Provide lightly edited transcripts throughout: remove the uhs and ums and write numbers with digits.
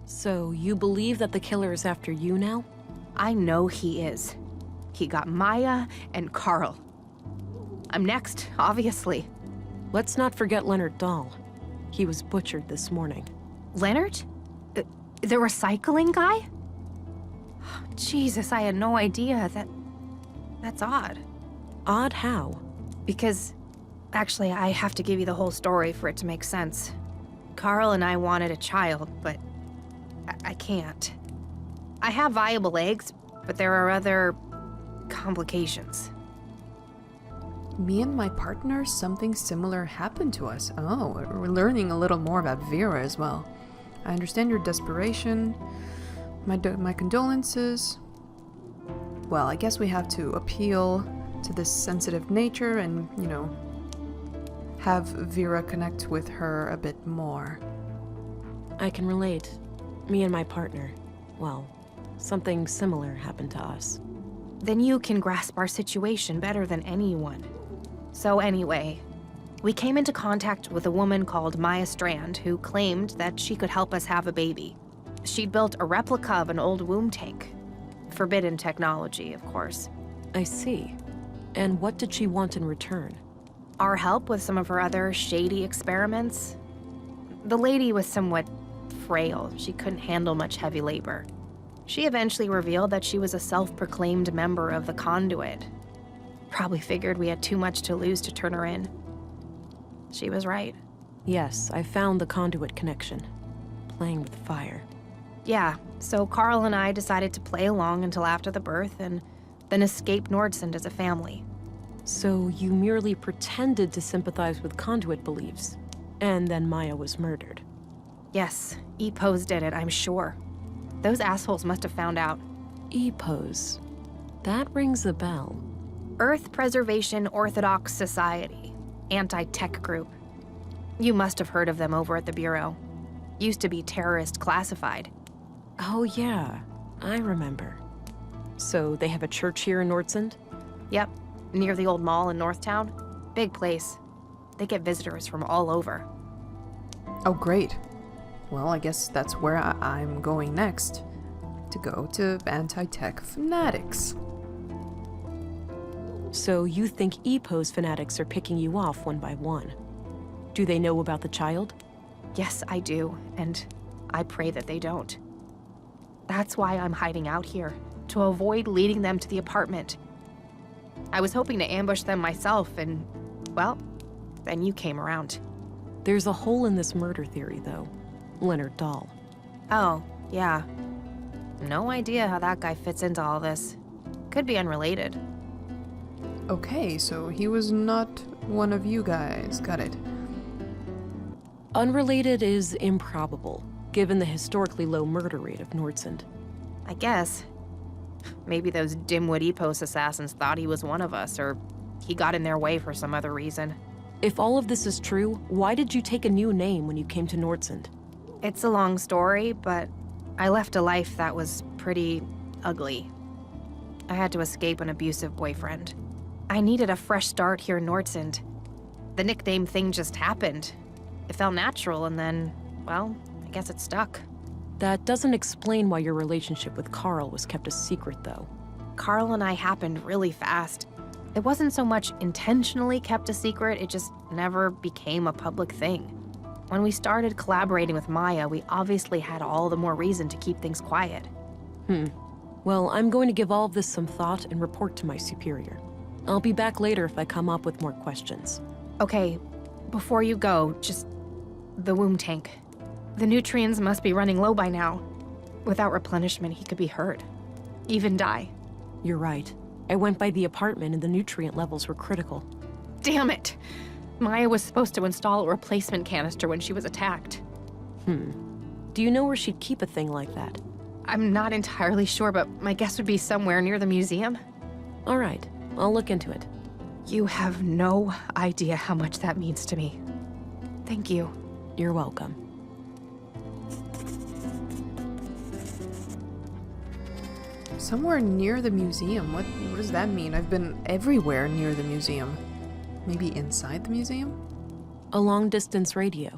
So, you believe that the killer is after you now? I know he is. He got Maja and Carl. I'm next, obviously. Let's not forget Leonard Dahl. He was butchered this morning. Leonard? The recycling guy? Jesus, I had no idea. That's odd. Odd how? Because, actually, I have to give you the whole story for it to make sense. Carl and I wanted a child, but I can't. I have viable eggs, but there are other complications. Me and my partner, something similar happened to us. Oh, we're learning a little more about Vera as well. I understand your desperation. My condolences. Well, I guess we have to appeal to this sensitive nature and, have Vera connect with her a bit more. I can relate. Me and my partner. Well, something similar happened to us. Then you can grasp our situation better than anyone. So anyway, we came into contact with a woman called Maja Strand who claimed that she could help us have a baby. She'd built a replica of an old womb tank. Forbidden technology, of course. I see. And what did she want in return? Our help with some of her other shady experiments. The lady was somewhat frail. She couldn't handle much heavy labor. She eventually revealed that she was a self-proclaimed member of the Conduit. Probably figured we had too much to lose to turn her in. She was right. Yes, I found the Conduit connection. Playing with fire. Yeah, so Carl and I decided to play along until after the birth and then escape Nordsund as a family. So you merely pretended to sympathize with Conduit beliefs, and then Maja was murdered. Yes, EPOs did it, I'm sure. Those assholes must have found out. EPOs. That rings a bell. Earth Preservation Orthodox Society. Anti-tech group. You must have heard of them over at the Bureau. Used to be terrorist classified. Oh yeah, I remember. So they have a church here in Nordsund? Yep, near the old mall in Northtown. Big place. They get visitors from all over. Oh, great. Well, I guess that's where I'm going next. To go to anti-tech fanatics. So you think EPO's fanatics are picking you off one by one? Do they know about the child? Yes, I do, and I pray that they don't. That's why I'm hiding out here, to avoid leading them to the apartment. I was hoping to ambush them myself, and, well, then you came around. There's a hole in this murder theory, though. Leonard Dahl. Oh, yeah. No idea how that guy fits into all this. Could be unrelated. Okay, so he was not one of you guys. Got it. Unrelated is improbable, given the historically low murder rate of Nordsund. I guess. Maybe those dimwit EPOS assassins thought he was one of us, or he got in their way for some other reason. If all of this is true, why did you take a new name when you came to Nordsund? It's a long story, but I left a life that was pretty ugly. I had to escape an abusive boyfriend. I needed a fresh start here in Nordsund. The nickname thing just happened. It felt natural, and then, well, I guess it stuck. That doesn't explain why your relationship with Carl was kept a secret, though. Carl and I happened really fast. It wasn't so much intentionally kept a secret, it just never became a public thing. When we started collaborating with Maja, we obviously had all the more reason to keep things quiet. Well, I'm going to give all of this some thought and report to my superior. I'll be back later if I come up with more questions. Okay, before you go, just the womb tank. The nutrients must be running low by now. Without replenishment, he could be hurt. Even die. You're right. I went by the apartment and the nutrient levels were critical. Damn it! Maja was supposed to install a replacement canister when she was attacked. Do you know where she'd keep a thing like that? I'm not entirely sure, but my guess would be somewhere near the museum. All right, I'll look into it. You have no idea how much that means to me. Thank you. You're welcome. Somewhere near the museum? What does that mean? I've been everywhere near the museum. Maybe inside the museum? A long-distance radio.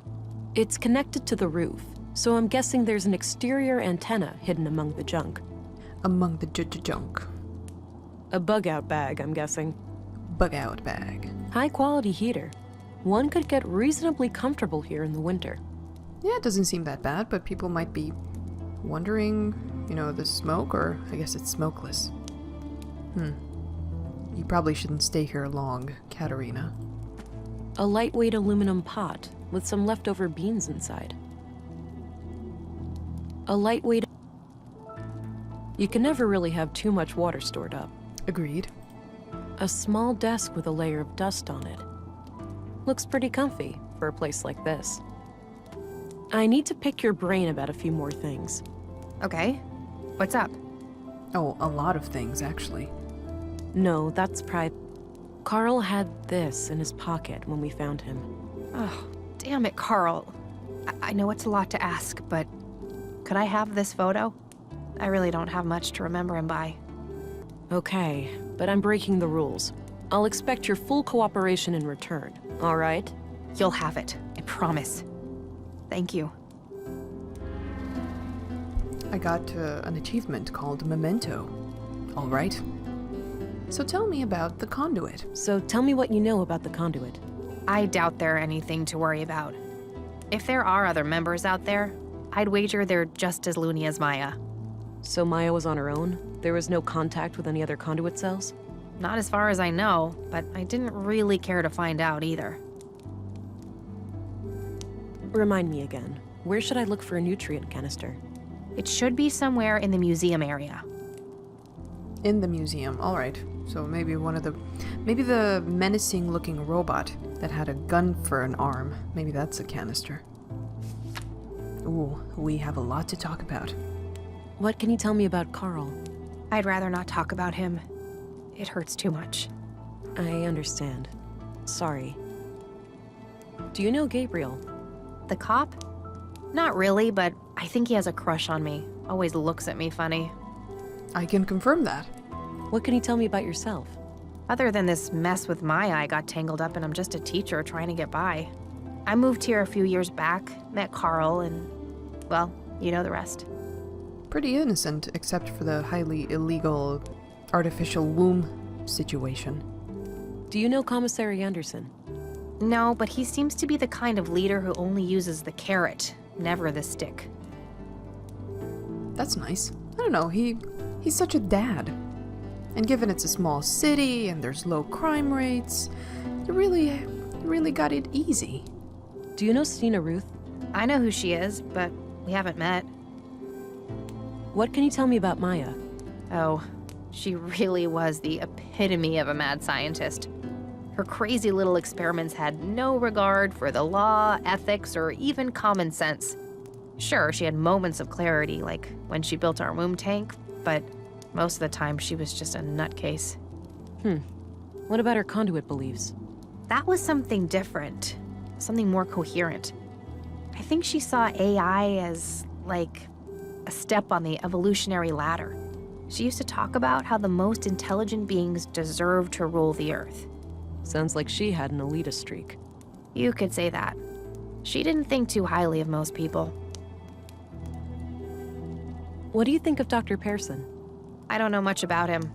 It's connected to the roof. So I'm guessing there's an exterior antenna hidden among the junk. Among the junk. A bug-out bag, I'm guessing. Bug-out bag. High-quality heater. One could get reasonably comfortable here in the winter. Yeah, it doesn't seem that bad, but people might be wondering, the smoke, or I guess it's smokeless. You probably shouldn't stay here long, Katerina. A lightweight aluminum pot with some leftover beans inside. A lightweight... You can never really have too much water stored up. Agreed. A small desk with a layer of dust on it. Looks pretty comfy for a place like this. I need to pick your brain about a few more things. Okay. What's up? Oh, a lot of things, actually. No, that's private. Carl had this in his pocket when we found him. Oh, damn it, Carl. I know it's a lot to ask, but could I have this photo? I really don't have much to remember him by. Okay, but I'm breaking the rules. I'll expect your full cooperation in return, all right? You'll have it, I promise. Thank you. I got an achievement called Memento. All right. So tell me about the conduit. So tell me what you know about the conduit. I doubt they're anything to worry about. If there are other members out there, I'd wager they're just as loony as Maja. So Maja was on her own? There was no contact with any other conduit cells? Not as far as I know, but I didn't really care to find out either. Remind me again, where should I look for a nutrient canister? It should be somewhere in the museum area. In the museum, all right. So maybe maybe the menacing-looking robot that had a gun for an arm. Maybe that's a canister. Ooh, we have a lot to talk about. What can you tell me about Carl? I'd rather not talk about him. It hurts too much. I understand. Sorry. Do you know Gabriel? The cop? Not really, but I think he has a crush on me. Always looks at me funny. I can confirm that. What can you tell me about yourself? Other than this mess with Maja I got tangled up in, I'm just a teacher trying to get by. I moved here a few years back, met Carl, and, well, you know the rest. Pretty innocent, except for the highly illegal artificial womb situation. Do you know Commissary Anderson? No, but he seems to be the kind of leader who only uses the carrot, never the stick. That's nice. I don't know, he's such a dad. And given it's a small city and there's low crime rates, you really got it easy. Do you know Steena Ruth? I know who she is, but we haven't met. What can you tell me about Maja? Oh, she really was the epitome of a mad scientist. Her crazy little experiments had no regard for the law, ethics, or even common sense. Sure, she had moments of clarity, like when she built our womb tank, but most of the time she was just a nutcase. What about her conduit beliefs? That was something different, something more coherent. I think she saw AI as, like, a step on the evolutionary ladder. She used to talk about how the most intelligent beings deserve to rule the Earth. Sounds like she had an elitist streak. You could say that. She didn't think too highly of most people. What do you think of Dr. Pearson? I don't know much about him.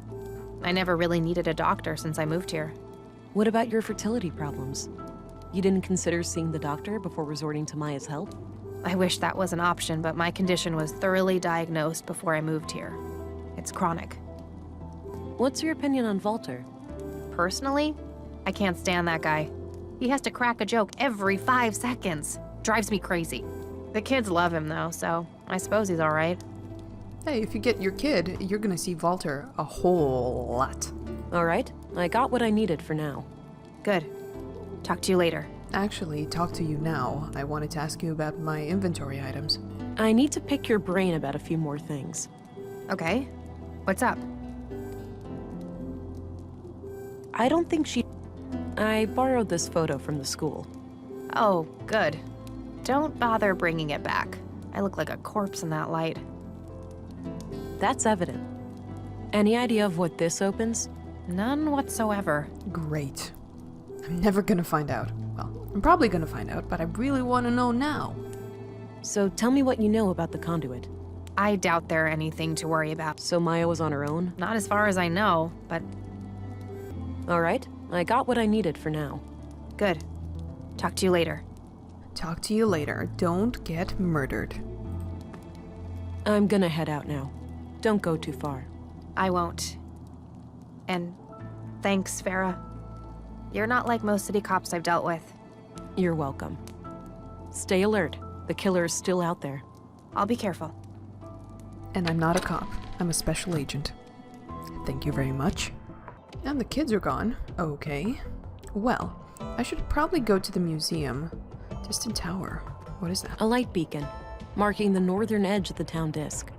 I never really needed a doctor since I moved here. What about your fertility problems? You didn't consider seeing the doctor before resorting to Maya's help? I wish that was an option, but my condition was thoroughly diagnosed before I moved here. It's chronic. What's your opinion on Walter? Personally, I can't stand that guy. He has to crack a joke every 5 seconds. Drives me crazy. The kids love him though, so I suppose he's all right. Hey, if you get your kid, you're gonna see Walter a whole lot. All right, I got what I needed for now. Good. Talk to you later. Actually, talk to you now. I wanted to ask you about my inventory items. I need to pick your brain about a few more things. Okay. What's up? I don't think I borrowed this photo from the school. Oh, good. Don't bother bringing it back. I look like a corpse in that light. That's evident. Any idea of what this opens? None whatsoever. Great. I'm never gonna find out. Well, I'm probably gonna find out, but I really want to know now. So tell me what you know about the conduit. I doubt there are anything to worry about. So Maja was on her own? Not as far as I know, but All right, I got what I needed for now. good. Talk to you later. Talk to you later. Don't get murdered. I'm gonna head out now. Don't go too far. I won't. And thanks, Vera. You're not like most city cops I've dealt with. You're welcome. Stay alert. The killer is still out there. I'll be careful. And I'm not a cop. I'm a special agent. Thank you very much. And the kids are gone. Okay. Well, I should probably go to the museum. Distant tower. What is that? A light beacon, marking the northern edge of the town disk.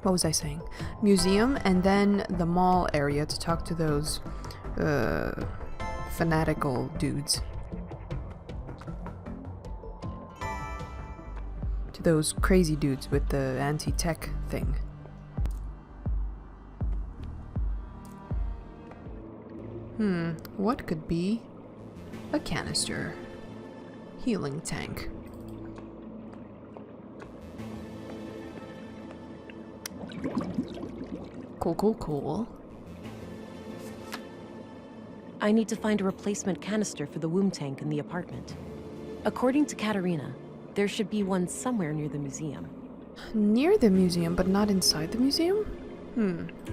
What was I saying? Museum and then the mall area to talk to those, fanatical dudes. To those crazy dudes with the anti-tech thing. What could be a canister? Healing tank. Cool. I need to find a replacement canister for the womb tank in the apartment. According to Katerina, there should be one somewhere near the museum. Near the museum, but not inside the museum?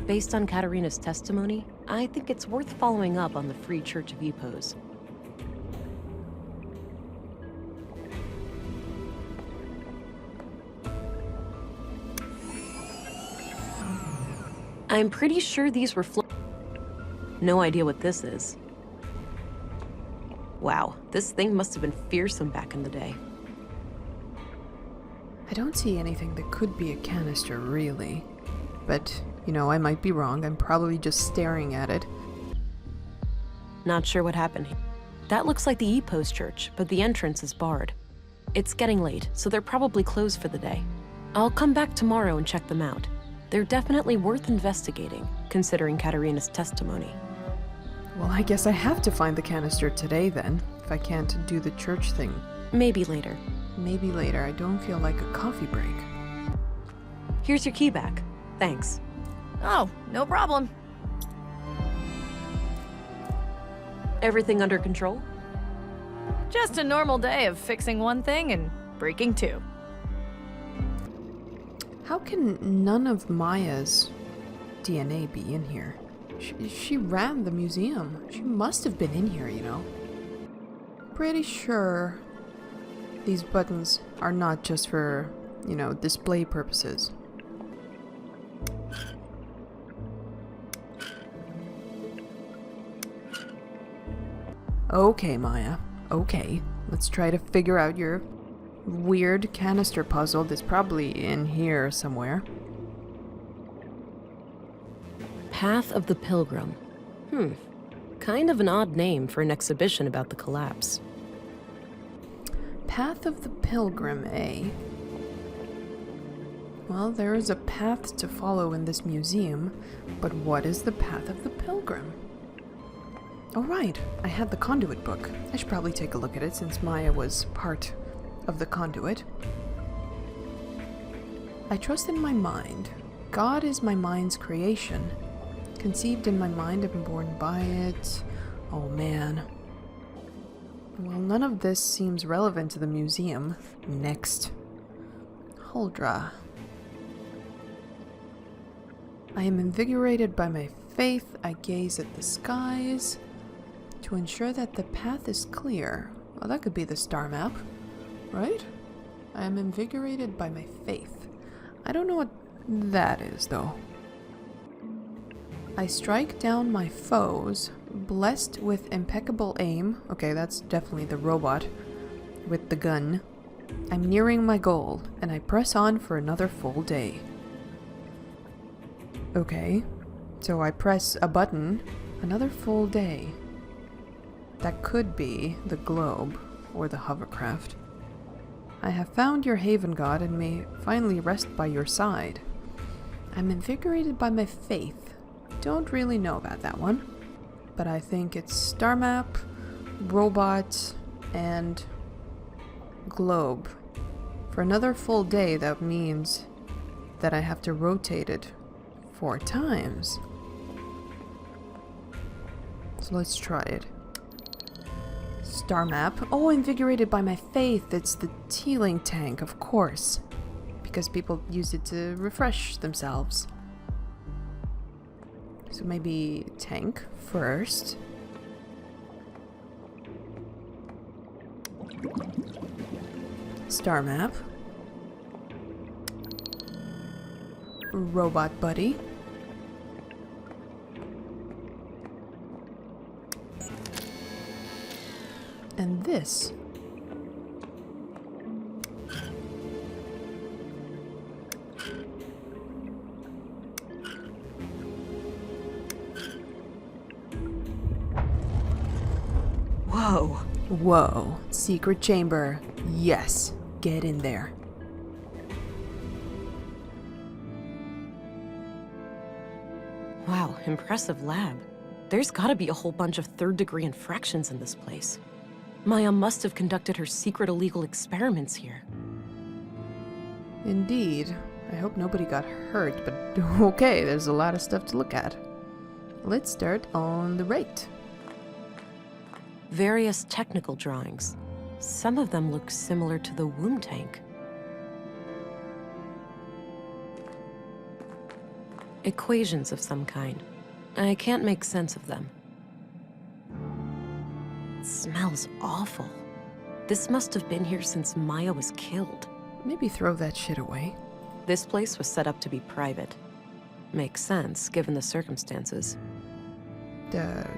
Based on Katerina's testimony, I think it's worth following up on the Free Church of Epos. I'm pretty sure these were No idea what this is. Wow, this thing must have been fearsome back in the day. I don't see anything that could be a canister, really. But, you know, I might be wrong. I'm probably just staring at it. Not sure what happened. That looks like the Epos church, but the entrance is barred. It's getting late, so they're probably closed for the day. I'll come back tomorrow and check them out. They're definitely worth investigating, considering Katerina's testimony. Well, I guess I have to find the canister today then, if I can't do the church thing. Maybe later. Maybe later. I don't feel like a coffee break. Here's your key back. Thanks. Oh, no problem. Everything under control? Just a normal day of fixing one thing and breaking two. How can none of Maja's DNA be in here? She ran the museum. She must have been in here, you know. Pretty sure these buttons are not just for, you know, display purposes. Okay, Maja. Okay. Let's try to figure out your weird canister puzzle that's probably in here somewhere. Path of the Pilgrim. Kind of an odd name for an exhibition about the collapse. Path of the Pilgrim, eh? Well, there is a path to follow in this museum, but what is the Path of the Pilgrim? Oh right, I had the conduit book. I should probably take a look at it since Maja was part of the conduit. I trust in my mind. God is my mind's creation. Conceived in my mind and born by it. Oh man. Well, none of this seems relevant to the museum. Next. Huldra. I am invigorated by my faith. I gaze at the skies to ensure that the path is clear. Well, that could be the star map, right? I am invigorated by my faith. I don't know what that is, though. I strike down my foes, blessed with impeccable aim. Okay, that's definitely the robot with the gun. I'm nearing my goal, and I press on for another full day. Okay, so I press a button, another full day. That could be the globe or the hovercraft. I have found your haven, God, and may finally rest by your side. I'm invigorated by my faith. Don't really know about that one, but I think it's star map, robot, and globe For another full day, that means that I have to rotate it 4 times. So let's try it. Star map. Oh, invigorated by my faith. It's the healing tank, of course. Because people use it to refresh themselves. So maybe tank first. Star map. Robot buddy. And this. Whoa. Whoa. Secret chamber. Yes. Get in there. Wow, impressive lab. There's gotta be a whole bunch of third-degree infractions in this place. Maja must have conducted her secret illegal experiments here. Indeed. I hope nobody got hurt, but okay, there's a lot of stuff to look at. Let's start on the right. Various technical drawings. Some of them look similar to the womb tank. Equations of some kind. I can't make sense of them. It smells awful. This must have been here since Maja was killed. Maybe throw that shit away. This place was set up to be private. Makes sense, given the circumstances.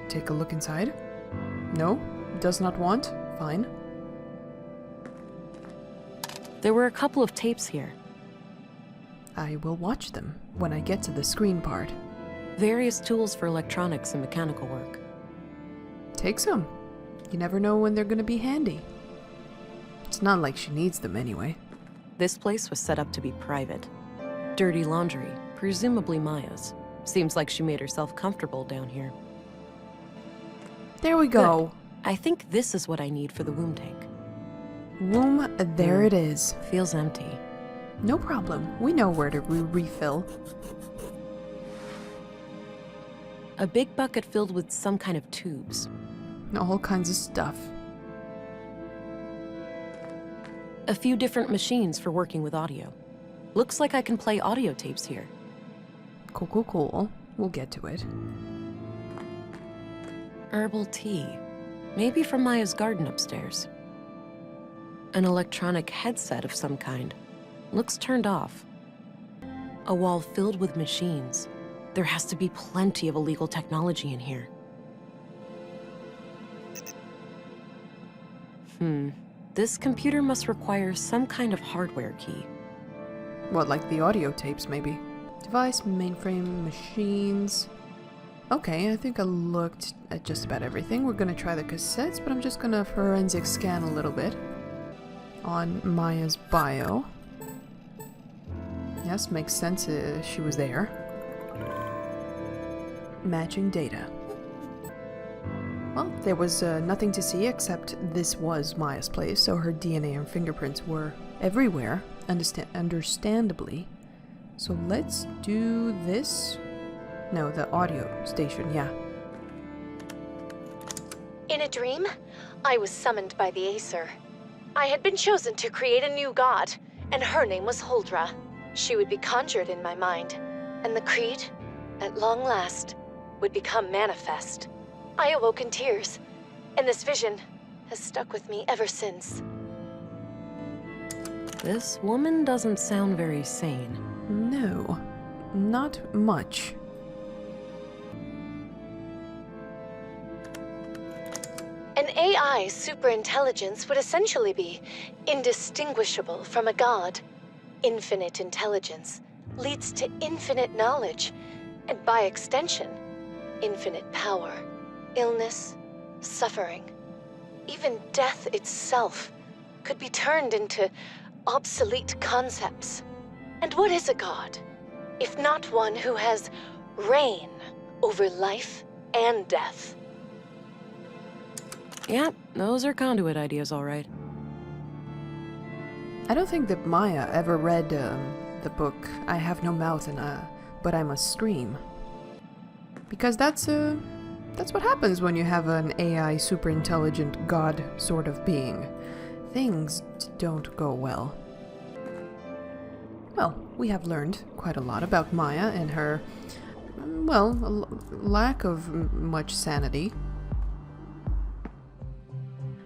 Take a look inside? No? Does not want? Fine. There were a couple of tapes here. I will watch them when I get to the screen part. Various tools for electronics and mechanical work. Take some. You never know when they're gonna be handy. It's not like she needs them anyway. This place was set up to be private. Dirty laundry, presumably Maja's. Seems like she made herself comfortable down here. There we go. I think this is what I need for the womb tank. Womb, there it is. Feels empty. No problem. We know where to refill. A big bucket filled with some kind of tubes. All kinds of stuff. A few different machines for working with audio. Looks like I can play audio tapes here. Cool, cool, cool. We'll get to it. Herbal tea. Maybe from Maja's garden upstairs. An electronic headset of some kind. Looks turned off. A wall filled with machines. There has to be plenty of illegal technology in here. This computer must require some kind of hardware key. What, like the audio tapes, maybe? Device, mainframe, machines. Okay, I think I looked at just about everything. We're gonna try the cassettes, but I'm just gonna forensic scan a little bit on Maja's bio. Yes, makes sense. She was there. Matching data. Well, there was nothing to see except this was Maja's place, so her DNA and fingerprints were everywhere, understandably. So let's do this. No, the audio station, yeah. In a dream, I was summoned by the Acer. I had been chosen to create a new god, and her name was Huldra. She would be conjured in my mind, and the creed, at long last, would become manifest. I awoke in tears, and this vision has stuck with me ever since. This woman doesn't sound very sane. No, not much. An AI superintelligence would essentially be indistinguishable from a god. Infinite intelligence leads to infinite knowledge, and by extension, infinite power. Illness, suffering, even death itself could be turned into obsolete concepts. And what is a god, if not one who has reign over life and death? Yeah, those are conduit ideas, all right. I don't think that Maja ever read the book I Have No Mouth But I Must Scream. Because that's what happens when you have an AI super intelligent god sort of being. Things don't go well. Well, we have learned quite a lot about Maja and her, well, lack of much sanity.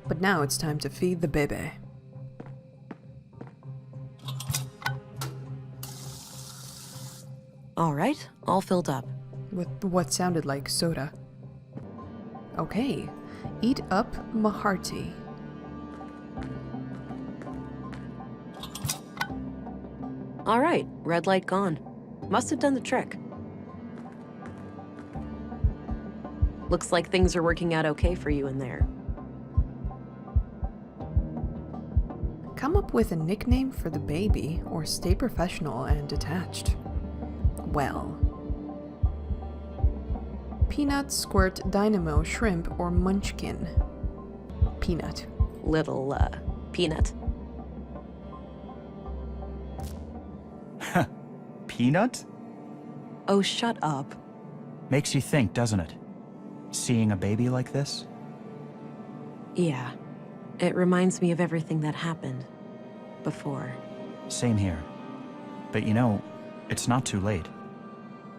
But now it's time to feed the baby. All right, all filled up. With what sounded like soda. Okay, eat up Maharti. All right, red light gone. Must have done the trick. Looks like things are working out okay for you in there. Come up with a nickname for the baby, or stay professional and detached. Well. Peanut, Squirt, Dynamo, Shrimp, or Munchkin. Peanut. Little, peanut. Peanut? Oh, shut up. Makes you think, doesn't it? Seeing a baby like this? Yeah. It reminds me of everything that happened before. Same here. But you know, it's not too late.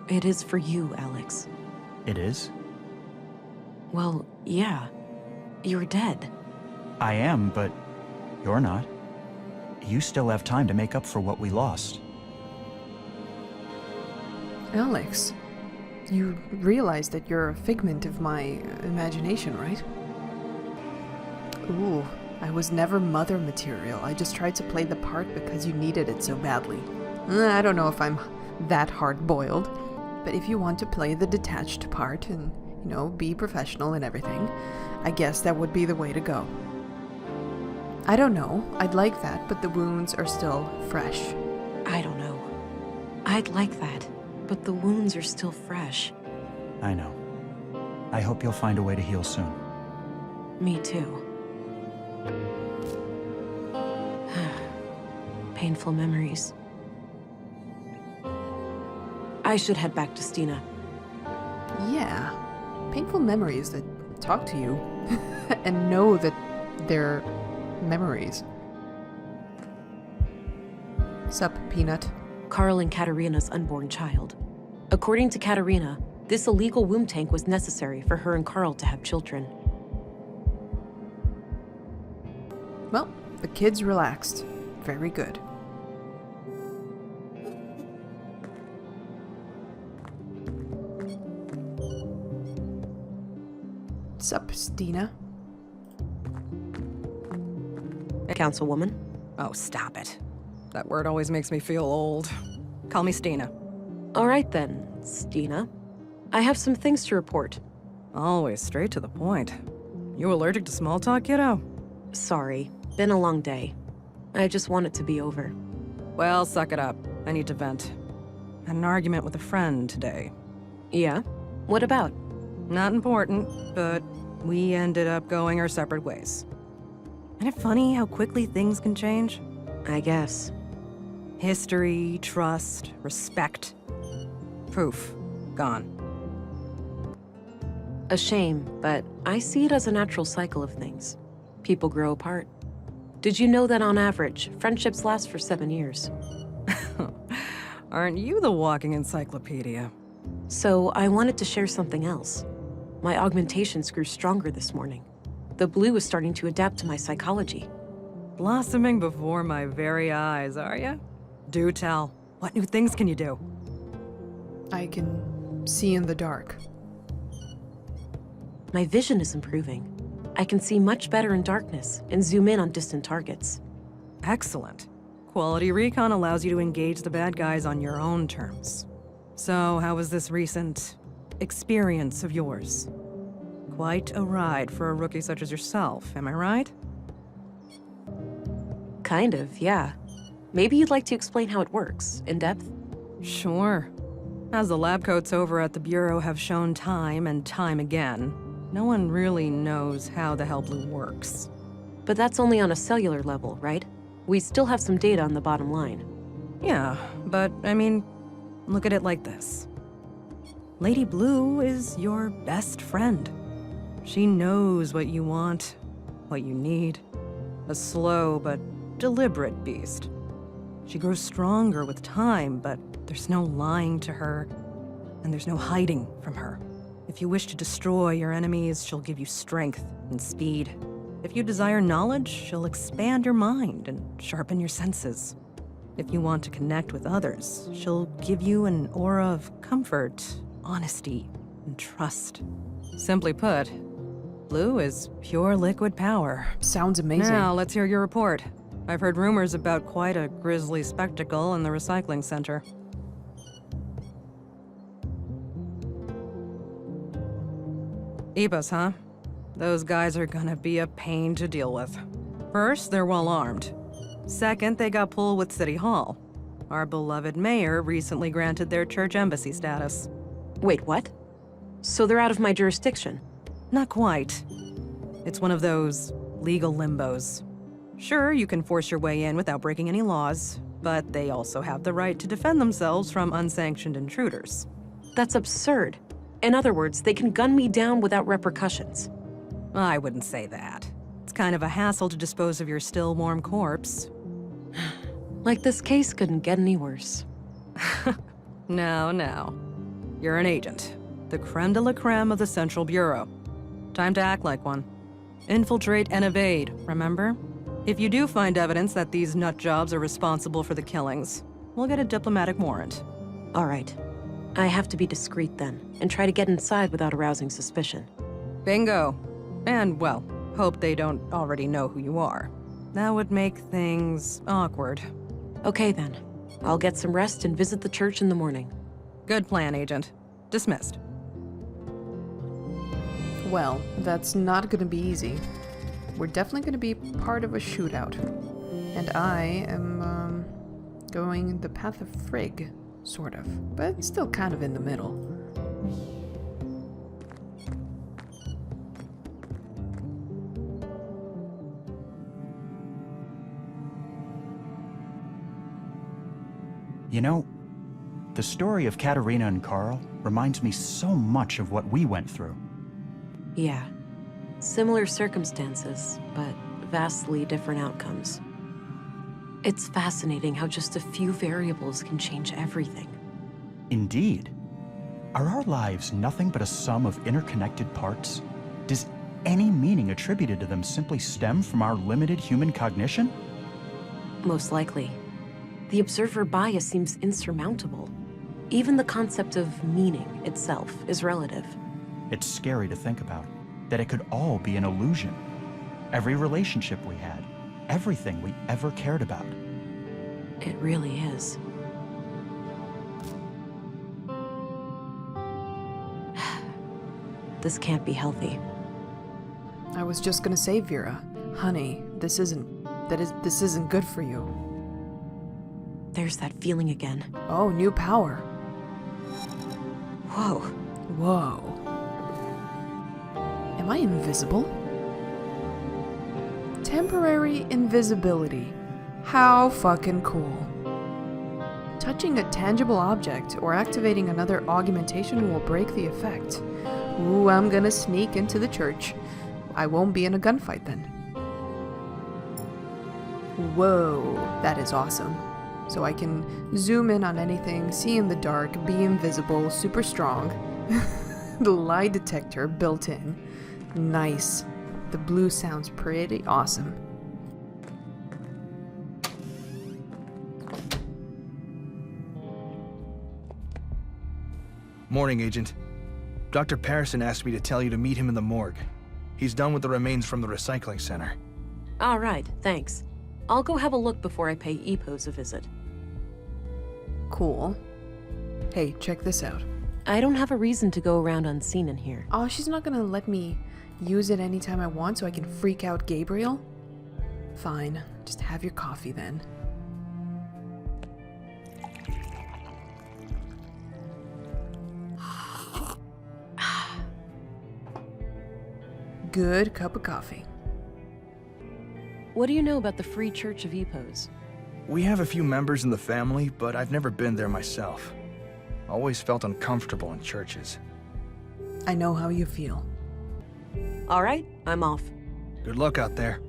It is for you, Alex. It is? Well, yeah. You're dead. I am, but you're not. You still have time to make up for what we lost. Alex, you realize that you're a figment of my imagination, right? Ooh, I was never mother material. I just tried to play the part because you needed it so badly. I don't know if I'm that hard-boiled, but if you want to play the detached part and, you know, be professional and everything, I guess that would be the way to go. I don't know. I'd like that, but the wounds are still fresh. I don't know. I'd like that, but the wounds are still fresh. I know. I hope you'll find a way to heal soon. Me too. Painful memories. I should head back to Steena. Yeah. Painful memories that talk to you and know that they're memories. Sup, Peanut? Carl and Katerina's unborn child. According to Katerina, this illegal womb tank was necessary for her and Carl to have children. Well, the kid's relaxed. Very good. Sup, Steena? Councilwoman? Oh, stop it. That word always makes me feel old. Call me Steena. All right then, Steena. I have some things to report. Always straight to the point. You allergic to small talk, kiddo? Sorry, been a long day. I just want it to be over. Well, suck it up. I need to vent. Had an argument with a friend today. Yeah? What about? Not important, but we ended up going our separate ways. Isn't it funny how quickly things can change? I guess. History, trust, respect. Poof. Gone. A shame, but I see it as a natural cycle of things. People grow apart. Did you know that on average, friendships last for 7 years? Aren't you the walking encyclopedia? So I wanted to share something else. My augmentations grew stronger this morning. The blue is starting to adapt to my psychology. Blossoming before my very eyes, are ya? Do tell. What new things can you do? I can see in the dark. My vision is improving. I can see much better in darkness and zoom in on distant targets. Excellent. Quality recon allows you to engage the bad guys on your own terms. So, how was this recent experience of yours? Quite a ride for a rookie such as yourself, am I right? Kind of, yeah. Maybe you'd like to explain how it works, in depth? Sure. As the lab coats over at the Bureau have shown time and time again, no one really knows how the Hell Blue works. But that's only on a cellular level, right? We still have some data on the bottom line. Yeah, but I mean, look at it like this. Lady Blue is your best friend. She knows what you want, what you need. A slow but deliberate beast. She grows stronger with time, but there's no lying to her, and there's no hiding from her. If you wish to destroy your enemies, she'll give you strength and speed. If you desire knowledge, she'll expand your mind and sharpen your senses. If you want to connect with others, she'll give you an aura of comfort, honesty, and trust. Simply put, Blue is pure liquid power. Sounds amazing. Now, let's hear your report. I've heard rumors about quite a grisly spectacle in the recycling center. Ebos, huh? Those guys are gonna be a pain to deal with. First, they're well armed. Second, they got pulled with City Hall. Our beloved mayor recently granted their church embassy status. Wait, what? So they're out of my jurisdiction? Not quite. It's one of those legal limbos. Sure, you can force your way in without breaking any laws, but they also have the right to defend themselves from unsanctioned intruders. That's absurd. In other words, they can gun me down without repercussions. I wouldn't say that. It's kind of a hassle to dispose of your still warm corpse. Like this case couldn't get any worse. No. You're an agent. The creme de la creme of the Central Bureau. Time to act like one. Infiltrate and evade, remember? If you do find evidence that these nutjobs are responsible for the killings, we'll get a diplomatic warrant. All right. I have to be discreet then, and try to get inside without arousing suspicion. Bingo. And, well, hope they don't already know who you are. That would make things awkward. Okay then. I'll get some rest and visit the church in the morning. Good plan, Agent. Dismissed. Well, that's not gonna be easy. We're definitely gonna be part of a shootout. And I am, going the path of Frigg, sort of. But still kind of in the middle. You know, the story of Katerina and Carl reminds me so much of what we went through. Yeah. Similar circumstances, but vastly different outcomes. It's fascinating how just a few variables can change everything. Indeed. Are our lives nothing but a sum of interconnected parts? Does any meaning attributed to them simply stem from our limited human cognition? Most likely. The observer bias seems insurmountable. Even the concept of meaning itself is relative. It's scary to think about, that it could all be an illusion. Every relationship we had, everything we ever cared about. It really is. This can't be healthy. I was just gonna say, Vera, honey, this isn't good for you. There's that feeling again. Oh, new power. Whoa. Whoa. Am I invisible? Temporary invisibility. How fucking cool. Touching a tangible object or activating another augmentation will break the effect. Ooh, I'm gonna sneak into the church. I won't be in a gunfight then. Whoa, that is awesome. So I can zoom in on anything, see in the dark, be invisible, super strong. The lie detector built in. Nice. The blue sounds pretty awesome. Morning, Agent. Dr. Patterson asked me to tell you to meet him in the morgue. He's done with the remains from the recycling center. All right, thanks. I'll go have a look before I pay Epos a visit. Cool. Hey, check this out. I don't have a reason to go around unseen in here. Oh, she's not gonna let me use it anytime I want so I can freak out Gabriel? Fine, just have your coffee then. Good cup of coffee. What do you know about the Free Church of Epos? We have a few members in the family, but I've never been there myself. Always felt uncomfortable in churches. I know how you feel. All right, I'm off. Good luck out there.